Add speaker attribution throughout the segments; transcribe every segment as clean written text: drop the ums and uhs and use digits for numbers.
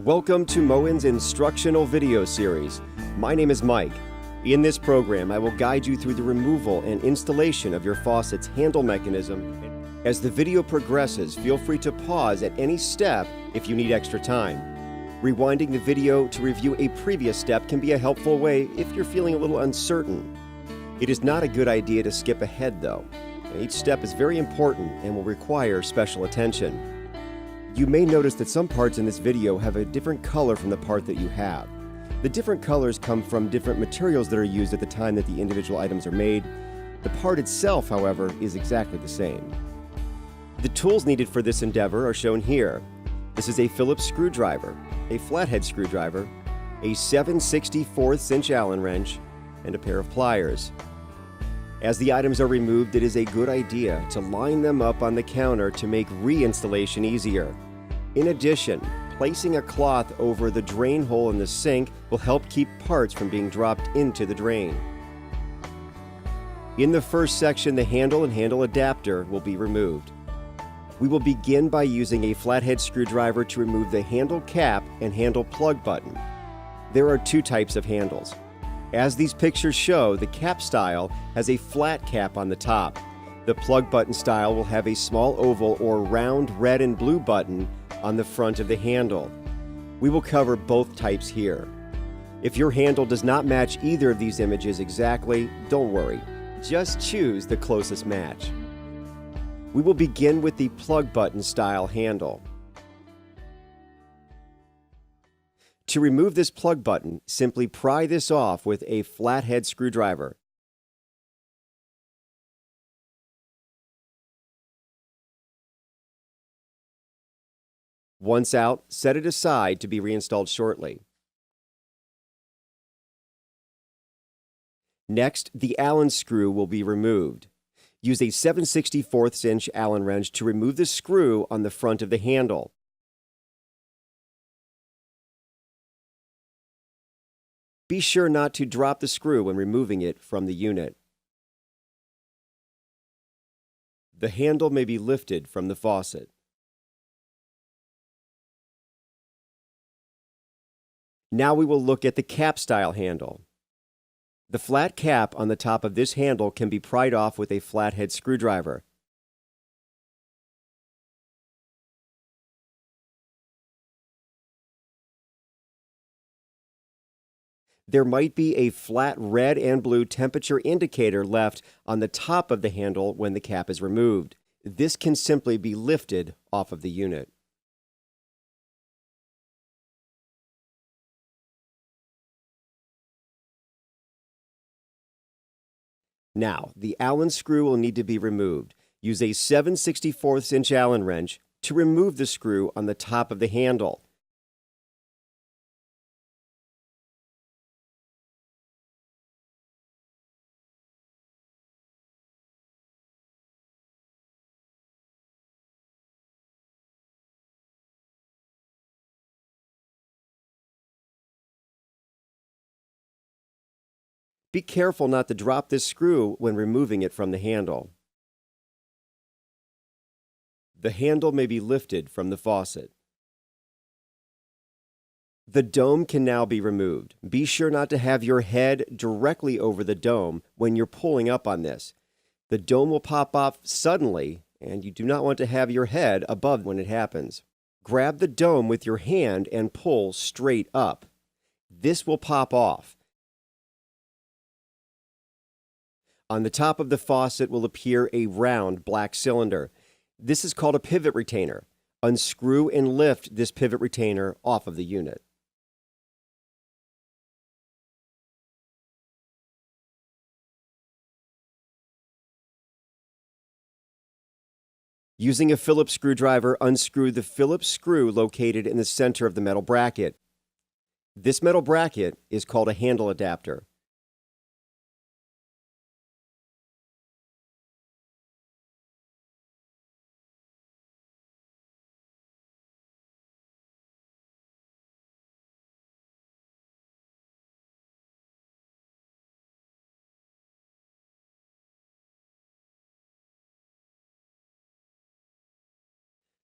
Speaker 1: Welcome to Moen's instructional video series. My name is Mike. In this program, I will guide you through the removal and installation of your faucet's handle mechanism. As the video progresses, feel free to pause at any step if you need extra time. Rewinding the video to review a previous step can be a helpful way if you're feeling a little uncertain. It is not a good idea to skip ahead though. Each step is very important and will require special attention. You may notice that some parts in this video have a different color from the part that you have. The different colors come from different materials that are used at the time that the individual items are made. The part itself, however, is exactly the same. The tools needed for this endeavor are shown here. This is a Phillips screwdriver, a flathead screwdriver, a 7/64 inch Allen wrench, and a pair of pliers. As the items are removed, it is a good idea to line them up on the counter to make reinstallation easier. In addition, placing a cloth over the drain hole in the sink will help keep parts from being dropped into the drain. In the first section, the handle and handle adapter will be removed. We will begin by using a flathead screwdriver to remove the handle cap and handle plug button. There are two types of handles. As these pictures show, the cap style has a flat cap on the top. The plug button style will have a small oval or round red and blue button on the front of the handle. We will cover both types here. If your handle does not match either of these images exactly, don't worry. Just choose the closest match. We will begin with the plug button style handle. To remove this plug button, simply pry this off with a flathead screwdriver. Once out, set it aside to be reinstalled shortly. Next, the Allen screw will be removed. Use a 7/64 inch Allen wrench to remove the screw on the front of the handle. Be sure not to drop the screw when removing it from the unit. The handle may be lifted from the faucet. Now we will look at the cap style handle. The flat cap on the top of this handle can be pried off with a flathead screwdriver. There might be a flat red and blue temperature indicator left on the top of the handle when the cap is removed. This can simply be lifted off of the unit. Now, the Allen screw will need to be removed. Use a 7/64 inch Allen wrench to remove the screw on the top of the handle. Be careful not to drop this screw when removing it from the handle. The handle may be lifted from the faucet. The dome can now be removed. Be sure not to have your head directly over the dome when you're pulling up on this. The dome will pop off suddenly, and you do not want to have your head above when it happens. Grab the dome with your hand and pull straight up. This will pop off. On the top of the faucet will appear a round black cylinder. This is called a pivot retainer. Unscrew and lift this pivot retainer off of the unit. Using a Phillips screwdriver, unscrew the Phillips screw located in the center of the metal bracket. This metal bracket is called a handle adapter.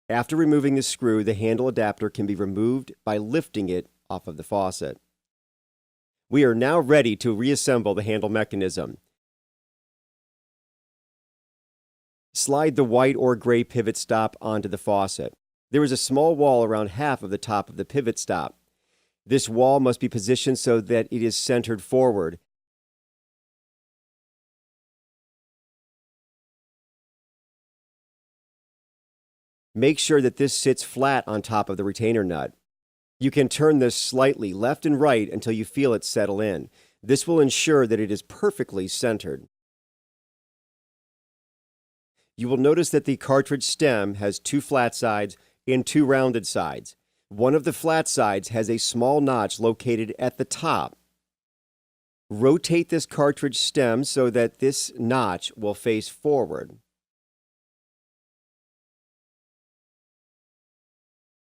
Speaker 1: After removing the screw, the handle adapter can be removed by lifting it off of the faucet. We are now ready to reassemble the handle mechanism. Slide the white or gray pivot stop onto the faucet. There is a small wall around half of the top of the pivot stop. This wall must be positioned so that it is centered forward. Make sure that this sits flat on top of the retainer nut. You can turn this slightly left and right until you feel it settle in. This will ensure that it is perfectly centered. You will notice that the cartridge stem has 2 flat sides and 2 rounded sides. One of the flat sides has a small notch located at the top. Rotate this cartridge stem so that this notch will face forward.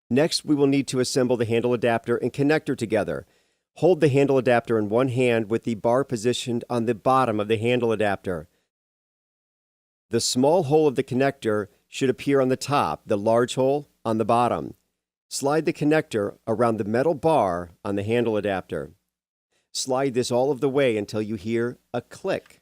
Speaker 1: Next, we will need to assemble the handle adapter and connector together. Hold the handle adapter in one hand with the bar positioned on the bottom of the handle adapter. The small hole of the connector should appear on the top, the large hole on the bottom. Slide the connector around the metal bar on the handle adapter. Slide this all of the way until you hear a click.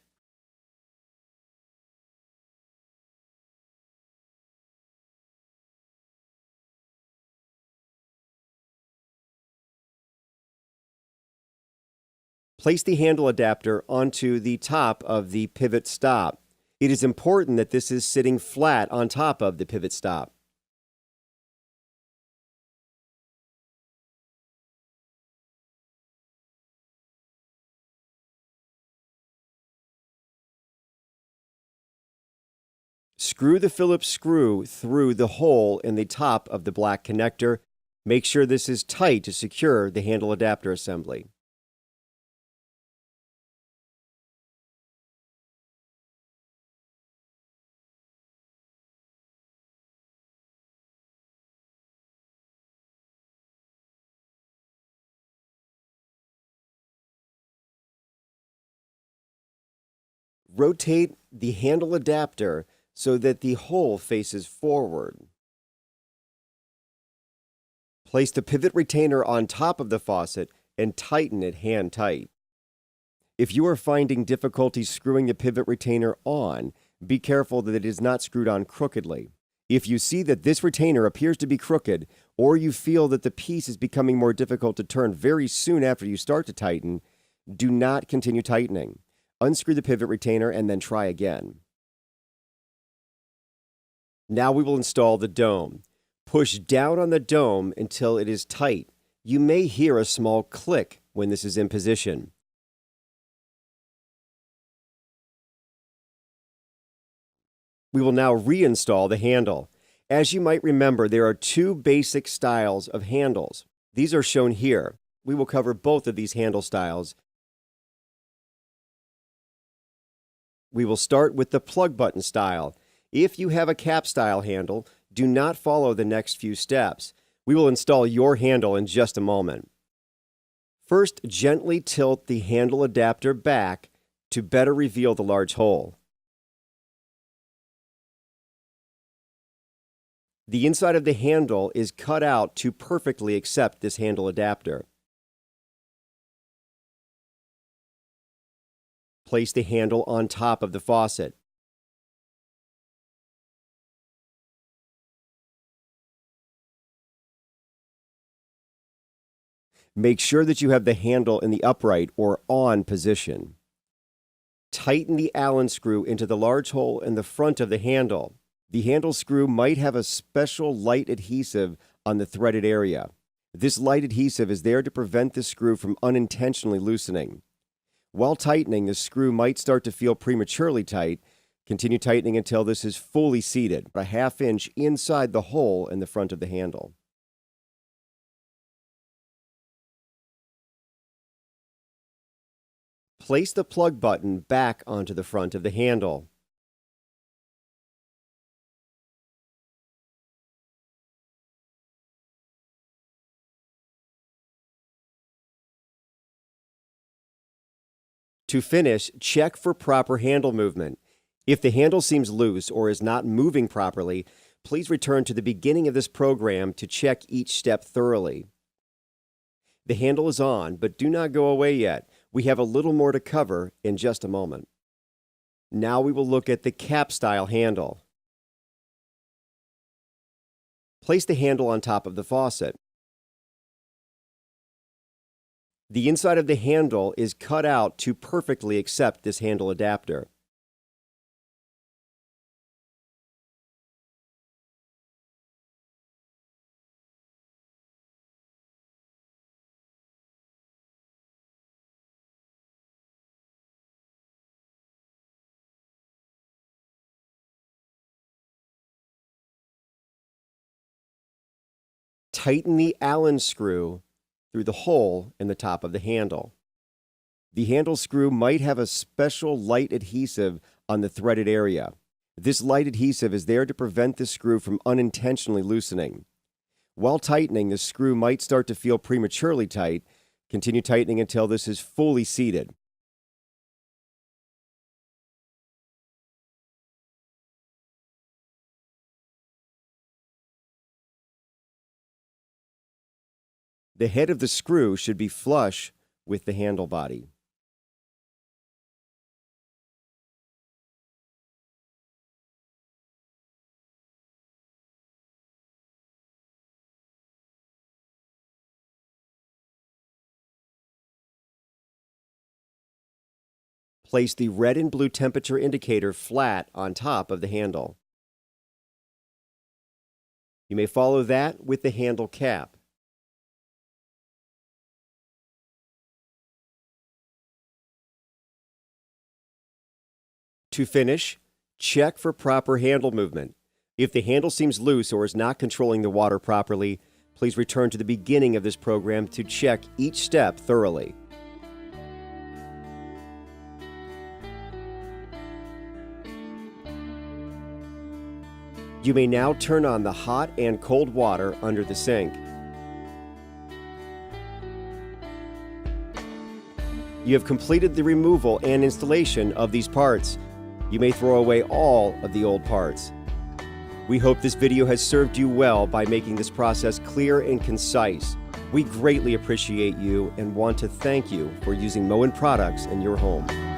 Speaker 1: Place the handle adapter onto the top of the pivot stop. It is important that this is sitting flat on top of the pivot stop. Screw the Phillips screw through the hole in the top of the black connector. Make sure this is tight to secure the handle adapter assembly. Rotate the handle adapter so that the hole faces forward. Place the pivot retainer on top of the faucet and tighten it hand tight. If you are finding difficulty screwing the pivot retainer on, be careful that it is not screwed on crookedly. If you see that this retainer appears to be crooked, or you feel that the piece is becoming more difficult to turn very soon after you start to tighten, do not continue tightening. Unscrew the pivot retainer and then try again. Now we will install the dome. Push down on the dome until it is tight. You may hear a small click when this is in position. We will now reinstall the handle. As you might remember, there are 2 basic styles of handles. These are shown here. We will cover both of these handle styles. We will start with the plug button style. If you have a cap style handle, do not follow the next few steps. We will install your handle in just a moment. First, gently tilt the handle adapter back to better reveal the large hole. The inside of the handle is cut out to perfectly accept this handle adapter. Place the handle on top of the faucet. Make sure that you have the handle in the upright or on position. Tighten the Allen screw into the large hole in the front of the handle. The handle screw might have a special light adhesive on the threaded area. This light adhesive is there to prevent the screw from unintentionally loosening. While tightening, the screw might start to feel prematurely tight. Continue tightening until this is fully seated, a ½ inch inside the hole in the front of the handle. Place the plug button back onto the front of the handle. To finish, check for proper handle movement. If the handle seems loose or is not moving properly, please return to the beginning of this program to check each step thoroughly. The handle is on, but do not go away yet. We have a little more to cover in just a moment. Now we will look at the cap-style handle. Place the handle on top of the faucet. The inside of the handle is cut out to perfectly accept this handle adapter. Tighten the Allen screw through the hole in the top of the handle. The handle screw might have a special light adhesive on the threaded area. This light adhesive is there to prevent the screw from unintentionally loosening. While tightening, the screw might start to feel prematurely tight. Continue tightening until this is fully seated. The head of the screw should be flush with the handle body. Place the red and blue temperature indicator flat on top of the handle. You may follow that with the handle cap. To finish, check for proper handle movement. If the handle seems loose or is not controlling the water properly, please return to the beginning of this program to check each step thoroughly. You may now turn on the hot and cold water under the sink. You have completed the removal and installation of these parts. You may throw away all of the old parts. We hope this video has served you well by making this process clear and concise. We greatly appreciate you and want to thank you for using Moen products in your home.